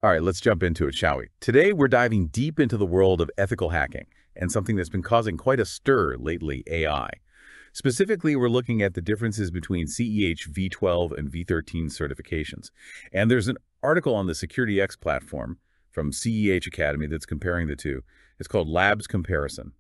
All right, let's jump into it, shall we? Today, we're diving deep into the world of ethical hacking and something that's been causing quite a stir lately, AI. Specifically, we're looking at the differences between CEH V12 and V13 certifications. And there's an article on the SecurityX platform from CEH Academy that's comparing the two. It's called Labs Comparison,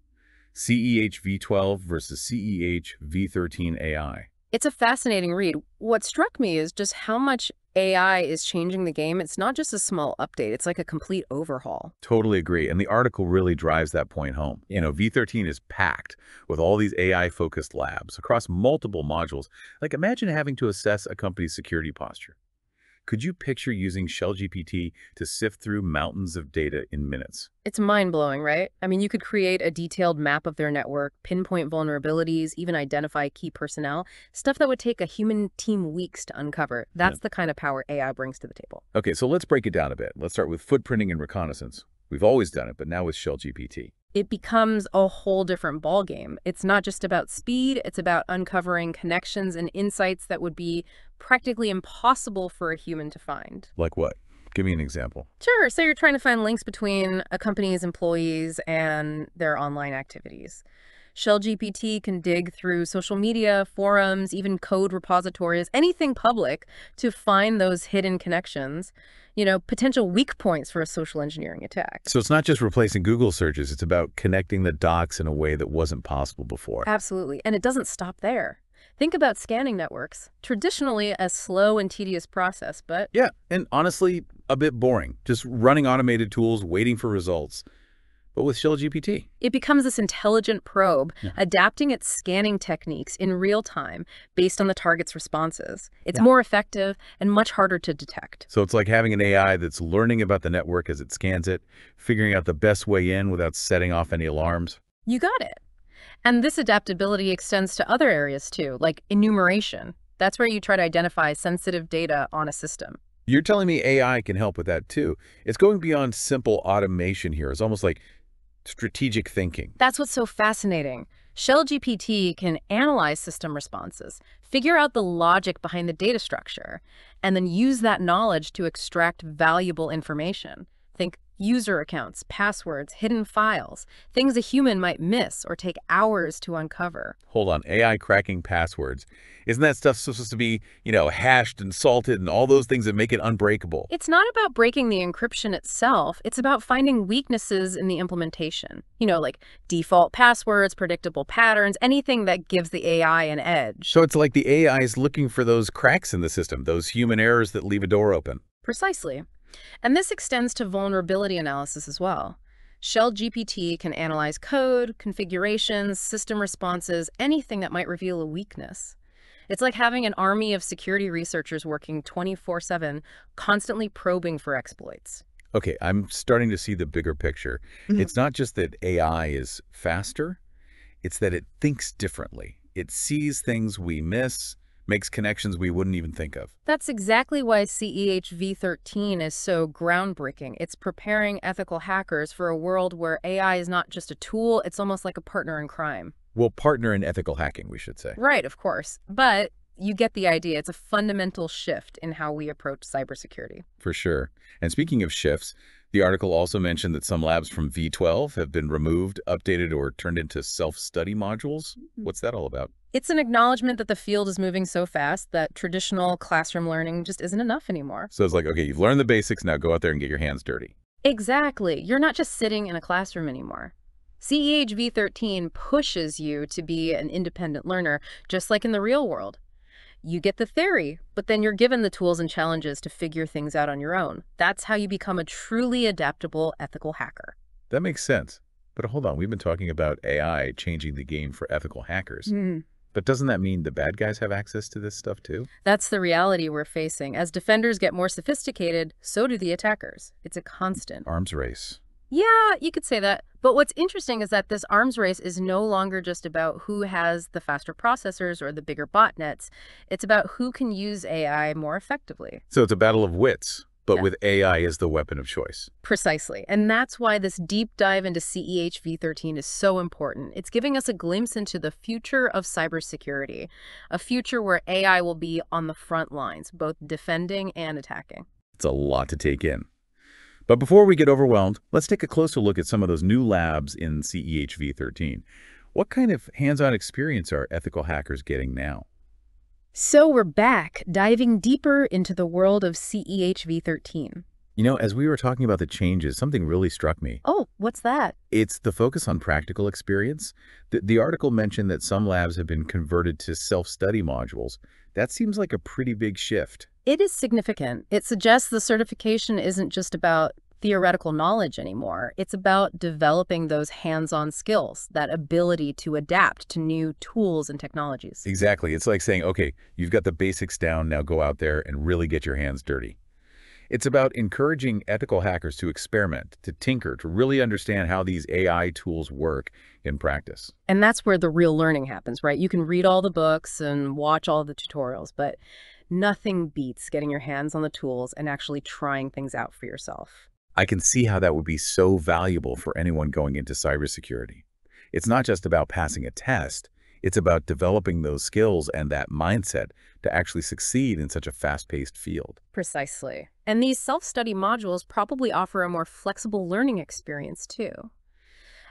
CEH V12 versus CEH V13 AI. It's a fascinating read. What struck me is just how much AI is changing the game. It's not just a small update, it's like a complete overhaul. Totally agree. And the article really drives that point home. V13 is packed with all these AI-focused labs across multiple modules. Like, imagine having to assess a company's security posture. Could you picture using ShellGPT to sift through mountains of data in minutes? It's mind-blowing, right? I mean, you could create a detailed map of their network, pinpoint vulnerabilities, even identify key personnel, stuff that would take a human team weeks to uncover. That's the kind of power AI brings to the table. Okay, so let's break it down a bit. Let's start with footprinting and reconnaissance. We've always done it, but now with ShellGPT. It becomes a whole different ballgame. It's not just about speed, it's about uncovering connections and insights that would be practically impossible for a human to find. Like what? Give me an example. Sure, so you're trying to find links between a company's employees and their online activities. ShellGPT can dig through social media, forums, even code repositories, anything public to find those hidden connections, potential weak points for a social engineering attack. So it's not just replacing Google searches, it's about connecting the dots in a way that wasn't possible before. Absolutely, and it doesn't stop there. Think about scanning networks, traditionally a slow and tedious process, but... Yeah, and honestly, a bit boring. Just running automated tools, waiting for results. But with ShellGPT, it becomes this intelligent probe, adapting its scanning techniques in real time based on the target's responses. It's more effective and much harder to detect. So it's like having an AI that's learning about the network as it scans it, figuring out the best way in without setting off any alarms. You got it. And this adaptability extends to other areas too, like enumeration. That's where you try to identify sensitive data on a system. You're telling me AI can help with that too. It's going beyond simple automation here. It's almost like strategic thinking. That's what's so fascinating. ShellGPT can analyze system responses, figure out the logic behind the data structure, and then use that knowledge to extract valuable information. Think user accounts, passwords, hidden files, things a human might miss or take hours to uncover. Hold on, AI cracking passwords. Isn't that stuff supposed to be, hashed and salted and all those things that make it unbreakable? It's not about breaking the encryption itself. It's about finding weaknesses in the implementation. Like default passwords, predictable patterns, anything that gives the AI an edge. So it's like the AI is looking for those cracks in the system, those human errors that leave a door open. Precisely. And this extends to vulnerability analysis as well. ShellGPT can analyze code, configurations, system responses, anything that might reveal a weakness. It's like having an army of security researchers working 24/7, constantly probing for exploits. Okay, I'm starting to see the bigger picture. It's not just that AI is faster, it's that it thinks differently. It sees things we miss, makes connections we wouldn't even think of. That's exactly why CEH V13 is so groundbreaking. It's preparing ethical hackers for a world where AI is not just a tool, it's almost like a partner in crime. Well, partner in ethical hacking, we should say. Right, of course. But you get the idea. It's a fundamental shift in how we approach cybersecurity. For sure. And speaking of shifts, the article also mentioned that some labs from V12 have been removed, updated, or turned into self-study modules. What's that all about? It's an acknowledgement that the field is moving so fast that traditional classroom learning just isn't enough anymore. So it's like, okay, you've learned the basics, now go out there and get your hands dirty. Exactly. You're not just sitting in a classroom anymore. CEH V13 pushes you to be an independent learner, just like in the real world. You get the theory, but then you're given the tools and challenges to figure things out on your own. That's how you become a truly adaptable ethical hacker. That makes sense. But hold on, we've been talking about AI changing the game for ethical hackers. But doesn't that mean the bad guys have access to this stuff too? That's the reality we're facing. As defenders get more sophisticated, so do the attackers. It's a constant Arms race. Yeah, you could say that. But what's interesting is that this arms race is no longer just about who has the faster processors or the bigger botnets. It's about who can use AI more effectively. So it's a battle of wits, but with AI as the weapon of choice. Precisely. And that's why this deep dive into CEH V13 is so important. It's giving us a glimpse into the future of cybersecurity, a future where AI will be on the front lines, both defending and attacking. It's a lot to take in. But before we get overwhelmed, let's take a closer look at some of those new labs in CEH V13. What kind of hands-on experience are ethical hackers getting now? So we're back, diving deeper into the world of CEH V13. As we were talking about the changes, something really struck me. Oh, what's that? It's the focus on practical experience. The article mentioned that some labs have been converted to self-study modules. That seems like a pretty big shift. It is significant. It suggests the certification isn't just about theoretical knowledge anymore. It's about developing those hands-on skills, that ability to adapt to new tools and technologies. Exactly. It's like saying, okay, you've got the basics down, now go out there and really get your hands dirty. It's about encouraging ethical hackers to experiment, to tinker, to really understand how these AI tools work in practice. And that's where the real learning happens, right? You can read all the books and watch all the tutorials, but nothing beats getting your hands on the tools and actually trying things out for yourself. I can see how that would be so valuable for anyone going into cybersecurity. It's not just about passing a test. It's about developing those skills and that mindset to actually succeed in such a fast-paced field. Precisely. And these self-study modules probably offer a more flexible learning experience, too.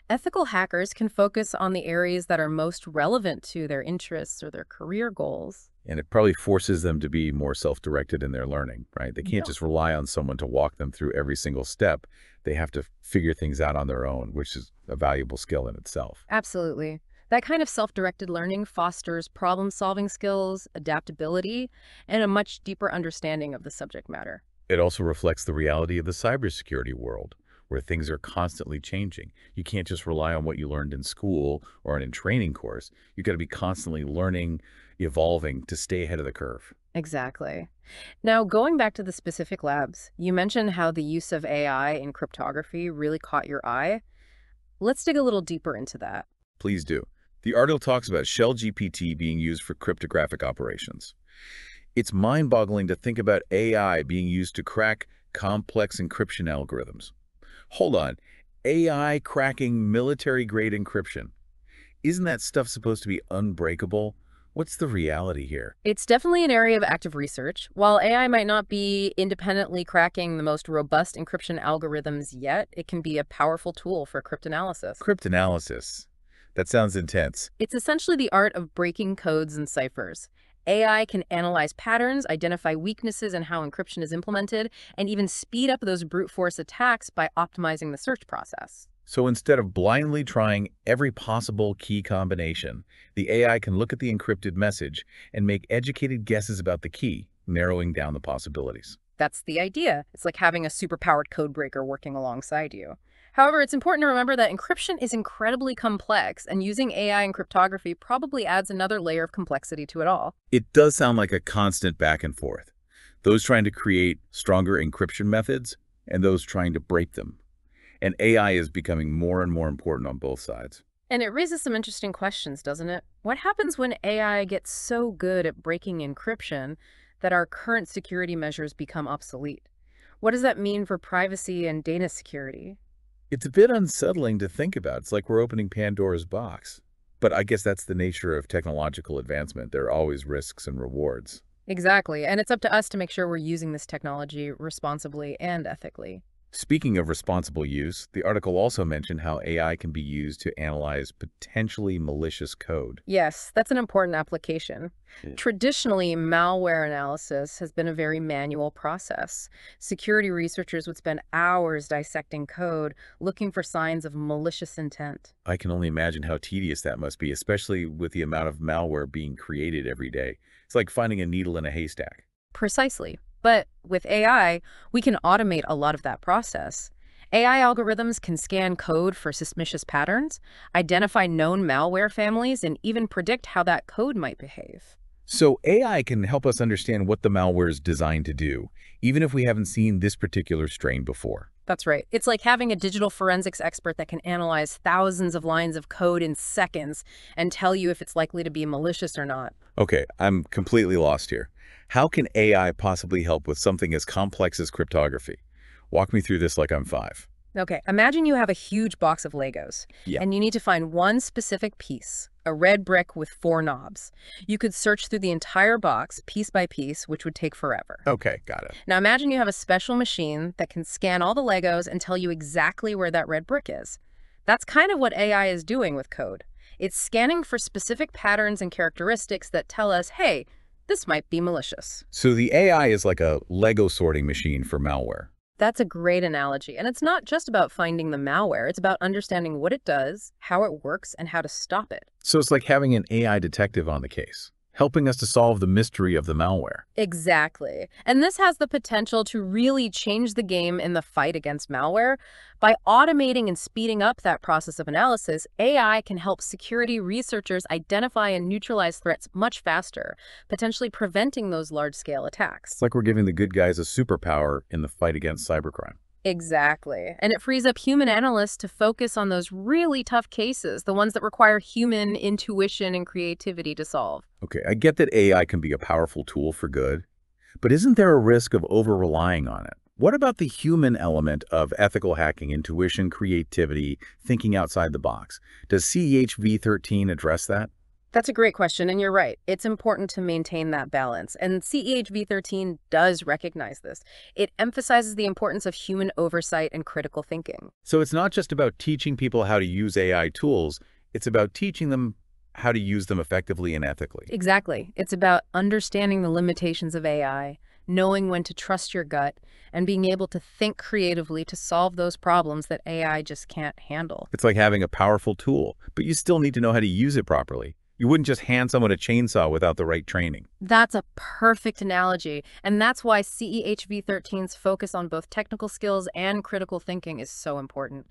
Ethical hackers can focus on the areas that are most relevant to their interests or their career goals. And it probably forces them to be more self-directed in their learning, right? They can't just rely on someone to walk them through every single step. They have to figure things out on their own, which is a valuable skill in itself. Absolutely. That kind of self-directed learning fosters problem-solving skills, adaptability, and a much deeper understanding of the subject matter. It also reflects the reality of the cybersecurity world, where things are constantly changing. You can't just rely on what you learned in school or in a training course. You've got to be constantly learning, evolving to stay ahead of the curve. Exactly. Now, going back to the specific labs, you mentioned how the use of AI in cryptography really caught your eye. Let's dig a little deeper into that. Please do. The article talks about Shell GPT being used for cryptographic operations. It's mind-boggling to think about AI being used to crack complex encryption algorithms. Hold on, AI cracking military-grade encryption. Isn't that stuff supposed to be unbreakable? What's the reality here? It's definitely an area of active research. While AI might not be independently cracking the most robust encryption algorithms yet, it can be a powerful tool for cryptanalysis. Cryptanalysis. That sounds intense. It's essentially the art of breaking codes and ciphers. AI can analyze patterns, identify weaknesses in how encryption is implemented, and even speed up those brute force attacks by optimizing the search process. So instead of blindly trying every possible key combination, the AI can look at the encrypted message and make educated guesses about the key, narrowing down the possibilities. That's the idea. It's like having a superpowered code breaker working alongside you. However, it's important to remember that encryption is incredibly complex, and using AI in cryptography probably adds another layer of complexity to it all. It does sound like a constant back and forth. Those trying to create stronger encryption methods and those trying to break them. And AI is becoming more and more important on both sides. And it raises some interesting questions, doesn't it? What happens when AI gets so good at breaking encryption that our current security measures become obsolete? What does that mean for privacy and data security? It's a bit unsettling to think about. It's like we're opening Pandora's box. But I guess that's the nature of technological advancement. There are always risks and rewards. Exactly. And it's up to us to make sure we're using this technology responsibly and ethically. Speaking of responsible use, the article also mentioned how AI can be used to analyze potentially malicious code. Yes, that's an important application. Traditionally, malware analysis has been a very manual process. Security researchers would spend hours dissecting code, looking for signs of malicious intent. I can only imagine how tedious that must be, especially with the amount of malware being created every day. It's like finding a needle in a haystack. Precisely. But with AI, we can automate a lot of that process. AI algorithms can scan code for suspicious patterns, identify known malware families, and even predict how that code might behave. So AI can help us understand what the malware is designed to do, even if we haven't seen this particular strain before. That's right. It's like having a digital forensics expert that can analyze thousands of lines of code in seconds and tell you if it's likely to be malicious or not. Okay, I'm completely lost here. How can AI possibly help with something as complex as cryptography? Walk me through this like I'm 5. Okay, imagine you have a huge box of Legos, Yeah. and you need to find one specific piece, a red brick with 4 knobs. You could search through the entire box, piece by piece, which would take forever. Okay, got it. Now imagine you have a special machine that can scan all the Legos and tell you exactly where that red brick is. That's kind of what AI is doing with code. It's scanning for specific patterns and characteristics that tell us, hey, this might be malicious. So the AI is like a Lego sorting machine for malware. That's a great analogy. And it's not just about finding the malware. It's about understanding what it does, how it works, and how to stop it. So it's like having an AI detective on the case, helping us to solve the mystery of the malware. Exactly. And this has the potential to really change the game in the fight against malware. By automating and speeding up that process of analysis, AI can help security researchers identify and neutralize threats much faster, potentially preventing those large-scale attacks. It's like we're giving the good guys a superpower in the fight against cybercrime. Exactly. And it frees up human analysts to focus on those really tough cases, the ones that require human intuition and creativity to solve. Okay, I get that AI can be a powerful tool for good, but isn't there a risk of over-relying on it? What about the human element of ethical hacking, intuition, creativity, thinking outside the box? Does CEH V13 address that? That's a great question, and you're right. It's important to maintain that balance. And CEH V13 does recognize this. It emphasizes the importance of human oversight and critical thinking. So it's not just about teaching people how to use AI tools, it's about teaching them how to use them effectively and ethically. Exactly. It's about understanding the limitations of AI, knowing when to trust your gut, and being able to think creatively to solve those problems that AI just can't handle. It's like having a powerful tool, but you still need to know how to use it properly. You wouldn't just hand someone a chainsaw without the right training. That's a perfect analogy, and that's why CEH V13's focus on both technical skills and critical thinking is so important.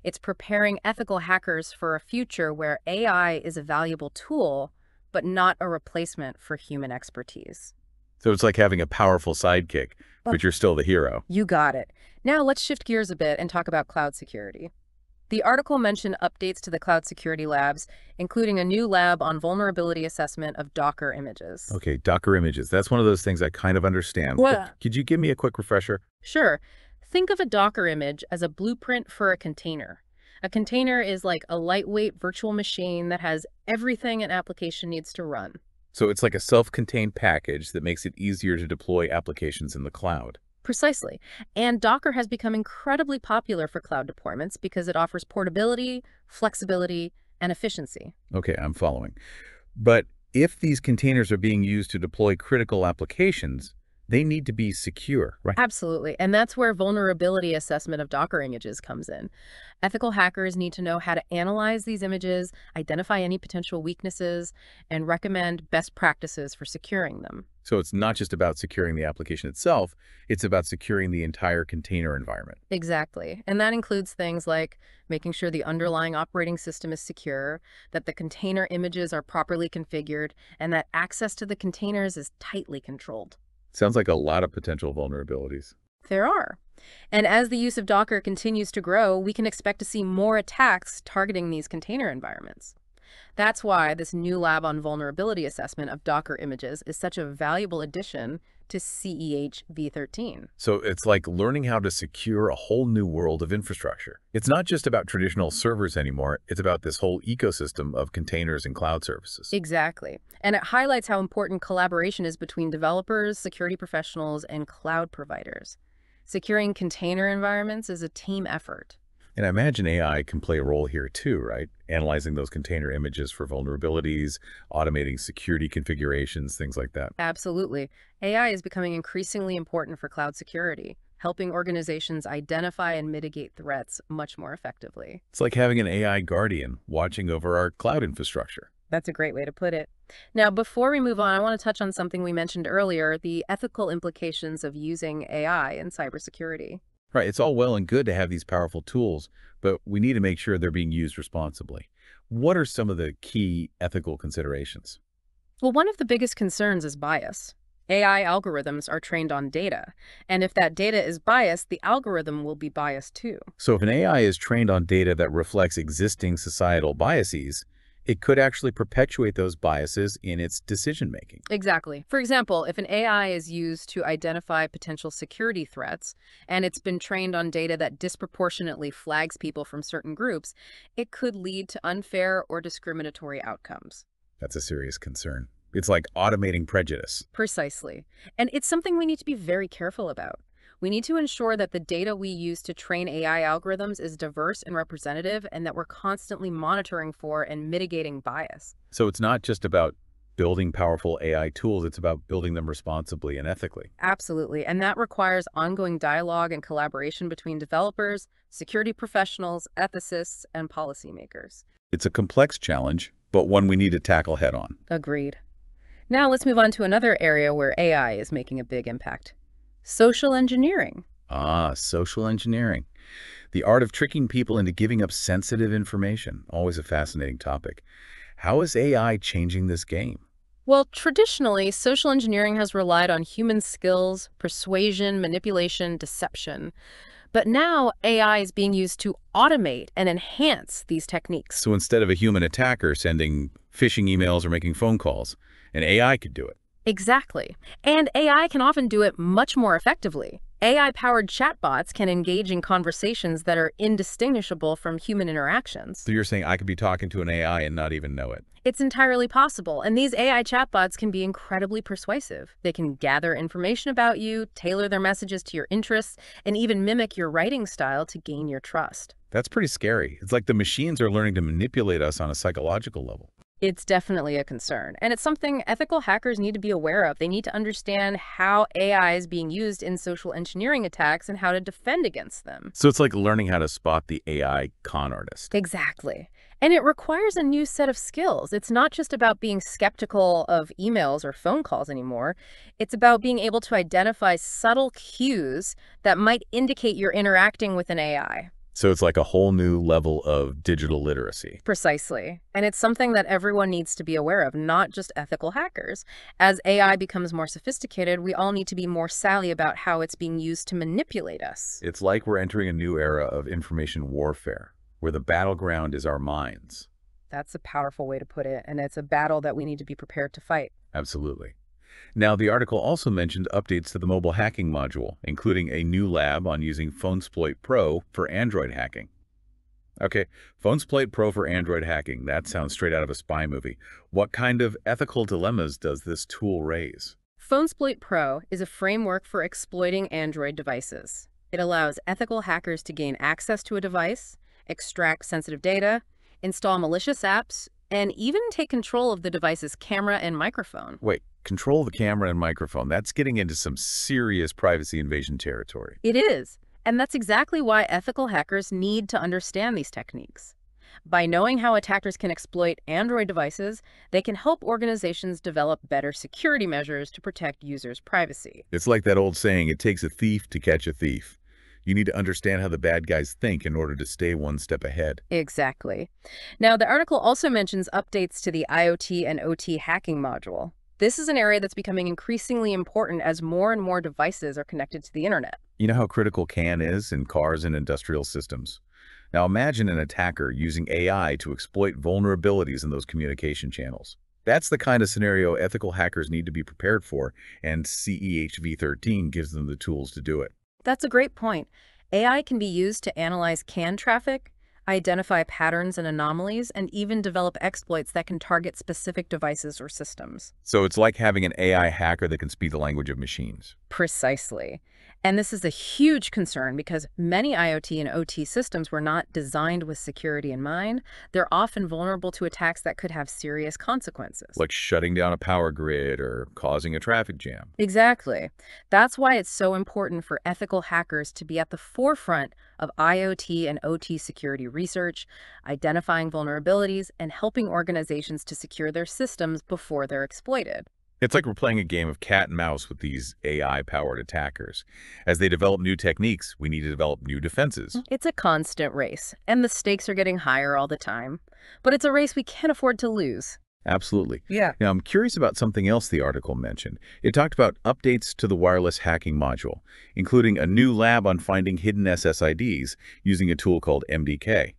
It's preparing ethical hackers for a future where AI is a valuable tool, but not a replacement for human expertise. So it's like having a powerful sidekick, but you're still the hero. You got it. Now let's shift gears a bit and talk about cloud security. The article mentioned updates to the cloud security labs, including a new lab on vulnerability assessment of Docker images. Okay, Docker images. That's one of those things I kind of understand. What? Could you give me a quick refresher? Sure. Think of a Docker image as a blueprint for a container. A container is like a lightweight virtual machine that has everything an application needs to run. So it's like a self-contained package that makes it easier to deploy applications in the cloud. Precisely. And Docker has become incredibly popular for cloud deployments because it offers portability, flexibility, and efficiency. Okay, I'm following. But if these containers are being used to deploy critical applications, they need to be secure, right? Absolutely. And that's where vulnerability assessment of Docker images comes in. Ethical hackers need to know how to analyze these images, identify any potential weaknesses, and recommend best practices for securing them. So it's not just about securing the application itself, it's about securing the entire container environment. Exactly. And that includes things like making sure the underlying operating system is secure, that the container images are properly configured, and that access to the containers is tightly controlled. Sounds like a lot of potential vulnerabilities. There are. And as the use of Docker continues to grow, we can expect to see more attacks targeting these container environments. That's why this new lab on vulnerability assessment of Docker images is such a valuable addition to CEH V13. So it's like learning how to secure a whole new world of infrastructure. It's not just about traditional servers anymore, it's about this whole ecosystem of containers and cloud services. Exactly. And it highlights how important collaboration is between developers, security professionals, and cloud providers. Securing container environments is a team effort. And I imagine AI can play a role here too, right? Analyzing those container images for vulnerabilities, automating security configurations, things like that. Absolutely. AI is becoming increasingly important for cloud security, helping organizations identify and mitigate threats much more effectively. It's like having an AI guardian watching over our cloud infrastructure. That's a great way to put it. Now, before we move on, I want to touch on something we mentioned earlier, the ethical implications of using AI in cybersecurity. Right, it's all well and good to have these powerful tools, but we need to make sure they're being used responsibly. What are some of the key ethical considerations? Well, one of the biggest concerns is bias. AI algorithms are trained on data, and if that data is biased, the algorithm will be biased too. So if an AI is trained on data that reflects existing societal biases, It could actually perpetuate those biases in its decision-making. Exactly. For example, if an AI is used to identify potential security threats and it's been trained on data that disproportionately flags people from certain groups, it could lead to unfair or discriminatory outcomes. That's a serious concern. It's like automating prejudice. Precisely. And it's something we need to be very careful about. We need to ensure that the data we use to train AI algorithms is diverse and representative, and that we're constantly monitoring for and mitigating bias. So it's not just about building powerful AI tools, it's about building them responsibly and ethically. Absolutely. And that requires ongoing dialogue and collaboration between developers, security professionals, ethicists, and policymakers. It's a complex challenge, but one we need to tackle head-on. Agreed. Now let's move on to another area where AI is making a big impact. Social engineering. Social engineering. The art of tricking people into giving up sensitive information. Always a fascinating topic. How is AI changing this game? Well, traditionally, social engineering has relied on human skills, persuasion, manipulation, deception. But now AI is being used to automate and enhance these techniques. So instead of a human attacker sending phishing emails or making phone calls, an AI could do it. Exactly. And AI can often do it much more effectively. AI-powered chatbots can engage in conversations that are indistinguishable from human interactions. So you're saying I could be talking to an AI and not even know it? It's entirely possible, and these AI chatbots can be incredibly persuasive. They can gather information about you, tailor their messages to your interests, and even mimic your writing style to gain your trust. That's pretty scary. It's like the machines are learning to manipulate us on a psychological level. It's definitely a concern, and it's something ethical hackers need to be aware of. They need to understand how AI is being used in social engineering attacks and how to defend against them. So it's like learning how to spot the AI con artist. Exactly. And it requires a new set of skills. It's not just about being skeptical of emails or phone calls anymore. It's about being able to identify subtle cues that might indicate you're interacting with an AI. So it's like a whole new level of digital literacy. Precisely. And it's something that everyone needs to be aware of, not just ethical hackers. As AI becomes more sophisticated, we all need to be more savvy about how it's being used to manipulate us. It's like we're entering a new era of information warfare, where the battleground is our minds. That's a powerful way to put it, and it's a battle that we need to be prepared to fight. Absolutely. Now, the article also mentioned updates to the mobile hacking module, including a new lab on using Phonesploit Pro for Android hacking. Okay, Phonesploit Pro for Android hacking. That sounds straight out of a spy movie. What kind of ethical dilemmas does this tool raise? Phonesploit Pro is a framework for exploiting Android devices. It allows ethical hackers to gain access to a device, extract sensitive data, install malicious apps, and even take control of the device's camera and microphone. Wait, control the camera and microphone. That's getting into some serious privacy invasion territory. It is. And that's exactly why ethical hackers need to understand these techniques. By knowing how attackers can exploit Android devices, they can help organizations develop better security measures to protect users' privacy. It's like that old saying, it takes a thief to catch a thief. You need to understand how the bad guys think in order to stay one step ahead. Exactly. Now, the article also mentions updates to the IoT and OT hacking module. This is an area that's becoming increasingly important as more and more devices are connected to the internet. You know how critical CAN is in cars and industrial systems? Now imagine an attacker using AI to exploit vulnerabilities in those communication channels. That's the kind of scenario ethical hackers need to be prepared for, and CEH V13 gives them the tools to do it. That's a great point. AI can be used to analyze CAN traffic, identify patterns and anomalies, and even develop exploits that can target specific devices or systems. So it's like having an AI hacker that can speak the language of machines. Precisely. And this is a huge concern because many IoT and OT systems were not designed with security in mind. They're often vulnerable to attacks that could have serious consequences. Like shutting down a power grid or causing a traffic jam. Exactly. That's why it's so important for ethical hackers to be at the forefront of IoT and OT security research, identifying vulnerabilities, and helping organizations to secure their systems before they're exploited. It's like we're playing a game of cat and mouse with these AI-powered attackers. As they develop new techniques, we need to develop new defenses. It's a constant race, and the stakes are getting higher all the time. But it's a race we can't afford to lose. Absolutely. Yeah. Now, I'm curious about something else the article mentioned. It talked about updates to the wireless hacking module, including a new lab on finding hidden SSIDs using a tool called MDK.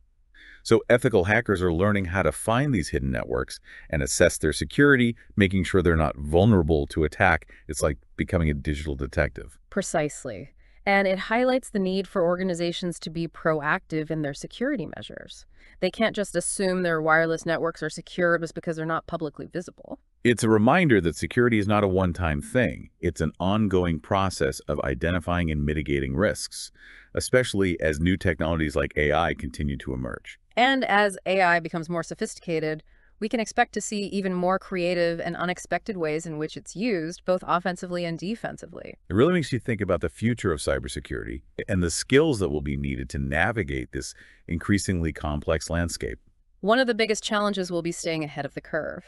So ethical hackers are learning how to find these hidden networks and assess their security, making sure they're not vulnerable to attack. It's like becoming a digital detective. Precisely. And it highlights the need for organizations to be proactive in their security measures. They can't just assume their wireless networks are secure just because they're not publicly visible. It's a reminder that security is not a one-time thing. It's an ongoing process of identifying and mitigating risks, especially as new technologies like AI continue to emerge. And as AI becomes more sophisticated, we can expect to see even more creative and unexpected ways in which it's used, both offensively and defensively. It really makes you think about the future of cybersecurity and the skills that will be needed to navigate this increasingly complex landscape. One of the biggest challenges will be staying ahead of the curve.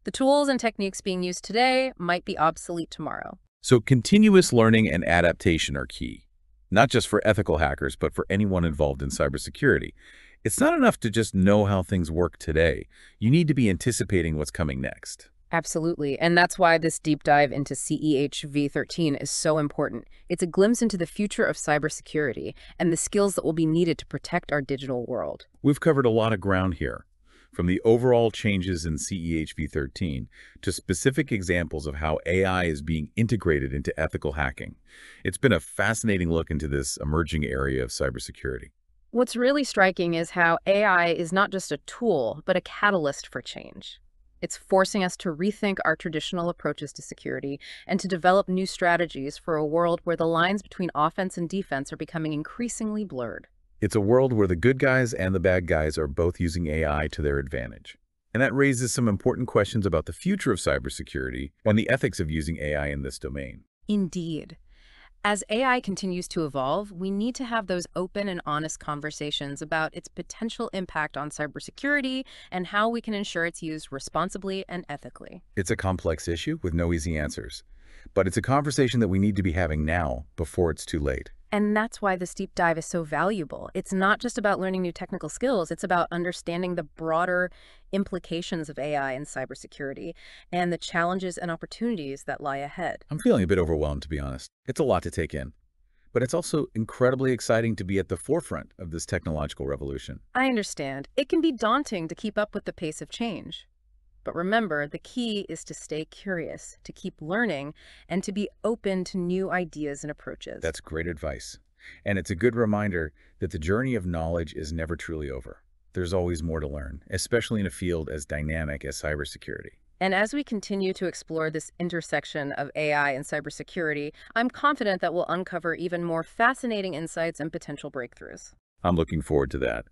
The tools and techniques being used today might be obsolete tomorrow. So continuous learning and adaptation are key, not just for ethical hackers, but for anyone involved in cybersecurity. It's not enough to just know how things work today. You need to be anticipating what's coming next. Absolutely. And that's why this deep dive into CEH V13 is so important. It's a glimpse into the future of cybersecurity and the skills that will be needed to protect our digital world. We've covered a lot of ground here, from the overall changes in CEH V13 to specific examples of how AI is being integrated into ethical hacking. It's been a fascinating look into this emerging area of cybersecurity. What's really striking is how AI is not just a tool, but a catalyst for change. It's forcing us to rethink our traditional approaches to security and to develop new strategies for a world where the lines between offense and defense are becoming increasingly blurred. It's a world where the good guys and the bad guys are both using AI to their advantage. And that raises some important questions about the future of cybersecurity and the ethics of using AI in this domain. Indeed. As AI continues to evolve, we need to have those open and honest conversations about its potential impact on cybersecurity and how we can ensure it's used responsibly and ethically. It's a complex issue with no easy answers, but it's a conversation that we need to be having now before it's too late. And that's why this deep dive is so valuable. It's not just about learning new technical skills, it's about understanding the broader implications of AI in cybersecurity and the challenges and opportunities that lie ahead. I'm feeling a bit overwhelmed, to be honest. It's a lot to take in, but it's also incredibly exciting to be at the forefront of this technological revolution. I understand. It can be daunting to keep up with the pace of change. But remember, the key is to stay curious, to keep learning, and to be open to new ideas and approaches. That's great advice. And it's a good reminder that the journey of knowledge is never truly over. There's always more to learn, especially in a field as dynamic as cybersecurity. And as we continue to explore this intersection of AI and cybersecurity, I'm confident that we'll uncover even more fascinating insights and potential breakthroughs. I'm looking forward to that.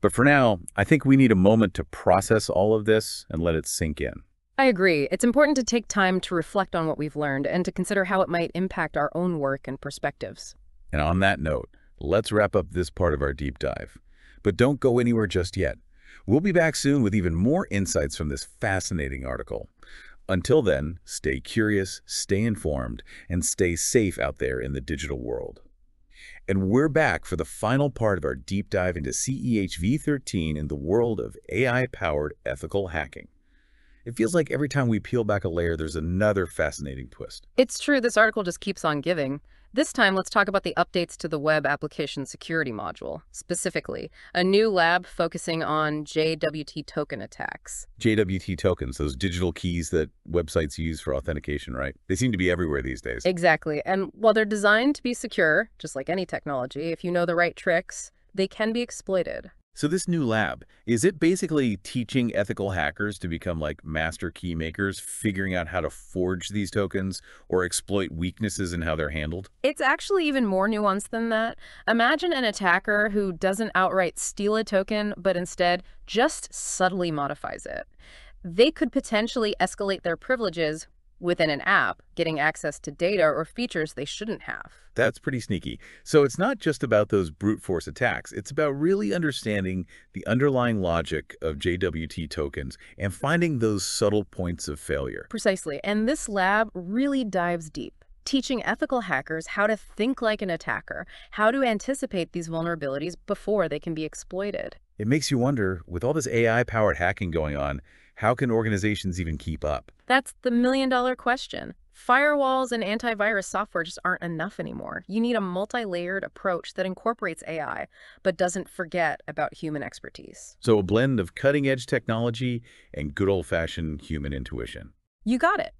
But for now, I think we need a moment to process all of this and let it sink in. I agree. It's important to take time to reflect on what we've learned and to consider how it might impact our own work and perspectives. And on that note, let's wrap up this part of our deep dive. But don't go anywhere just yet. We'll be back soon with even more insights from this fascinating article. Until then, stay curious, stay informed, and stay safe out there in the digital world. And we're back for the final part of our deep dive into CEH V13 in the world of AI-powered ethical hacking. It feels like every time we peel back a layer, there's another fascinating twist. It's true, this article just keeps on giving. This time, let's talk about the updates to the Web Application Security Module. Specifically, a new lab focusing on JWT token attacks. JWT tokens, those digital keys that websites use for authentication, right? They seem to be everywhere these days. Exactly. And while they're designed to be secure, just like any technology, if you know the right tricks, they can be exploited. So this new lab, is it basically teaching ethical hackers to become like master key makers, figuring out how to forge these tokens or exploit weaknesses in how they're handled? It's actually even more nuanced than that. Imagine an attacker who doesn't outright steal a token, but instead just subtly modifies it. They could potentially escalate their privileges within an app, getting access to data or features they shouldn't have. That's pretty sneaky. So it's not just about those brute force attacks. It's about really understanding the underlying logic of JWT tokens and finding those subtle points of failure. Precisely. And this lab really dives deep, teaching ethical hackers how to think like an attacker, how to anticipate these vulnerabilities before they can be exploited. It makes you wonder, with all this AI-powered hacking going on, how can organizations even keep up? That's the million-dollar question. Firewalls and antivirus software just aren't enough anymore. You need a multi-layered approach that incorporates AI, but doesn't forget about human expertise. So a blend of cutting-edge technology and good old-fashioned human intuition. You got it.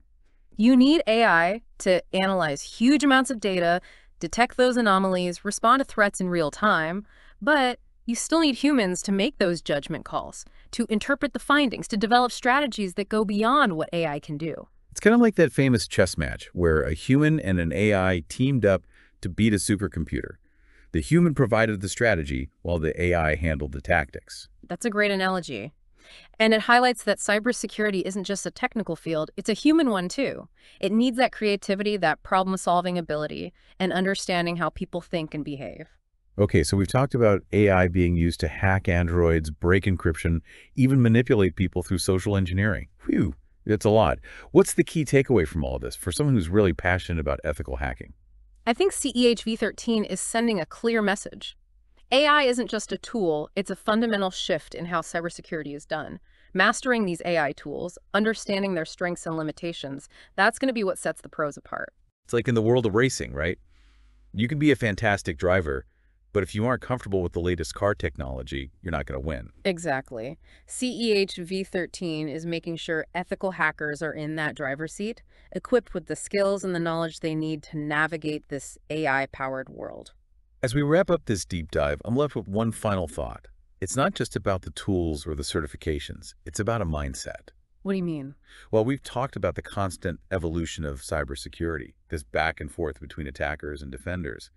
You need AI to analyze huge amounts of data, detect those anomalies, respond to threats in real time, but you still need humans to make those judgment calls, to interpret the findings, to develop strategies that go beyond what AI can do. It's kind of like that famous chess match where a human and an AI teamed up to beat a supercomputer. The human provided the strategy while the AI handled the tactics. That's a great analogy. And it highlights that cybersecurity isn't just a technical field, it's a human one too. It needs that creativity, that problem-solving ability, and understanding how people think and behave. Okay, so we've talked about AI being used to hack androids, break encryption, even manipulate people through social engineering. Phew, it's a lot. What's the key takeaway from all of this for someone who's really passionate about ethical hacking? I think CEH V13 is sending a clear message. AI isn't just a tool, it's a fundamental shift in how cybersecurity is done. Mastering these AI tools, understanding their strengths and limitations, that's going to be what sets the pros apart. It's like in the world of racing, right? You can be a fantastic driver, but if you aren't comfortable with the latest car technology, you're not going to win. Exactly. CEH V13 is making sure ethical hackers are in that driver's seat, equipped with the skills and the knowledge they need to navigate this AI-powered world. As we wrap up this deep dive, I'm left with one final thought. It's not just about the tools or the certifications. It's about a mindset. What do you mean? Well, we've talked about the constant evolution of cybersecurity, this back and forth between attackers and defenders.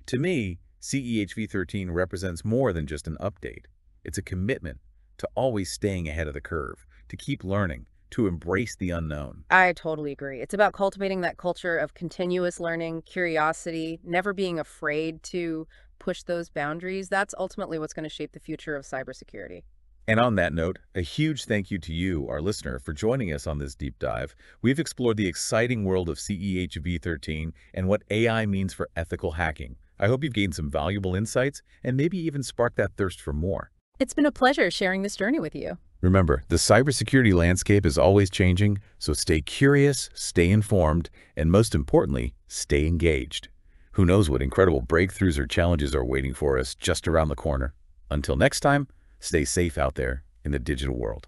To me, CEH V13 represents more than just an update. It's a commitment to always staying ahead of the curve, to keep learning, to embrace the unknown. I totally agree. It's about cultivating that culture of continuous learning, curiosity, never being afraid to push those boundaries. That's ultimately what's going to shape the future of cybersecurity. And on that note, a huge thank you to you, our listener, for joining us on this deep dive. We've explored the exciting world of CEH V13 and what AI means for ethical hacking. I hope you've gained some valuable insights and maybe even sparked that thirst for more. It's been a pleasure sharing this journey with you. Remember, the cybersecurity landscape is always changing, so stay curious, stay informed, and most importantly, stay engaged. Who knows what incredible breakthroughs or challenges are waiting for us just around the corner. Until next time, stay safe out there in the digital world.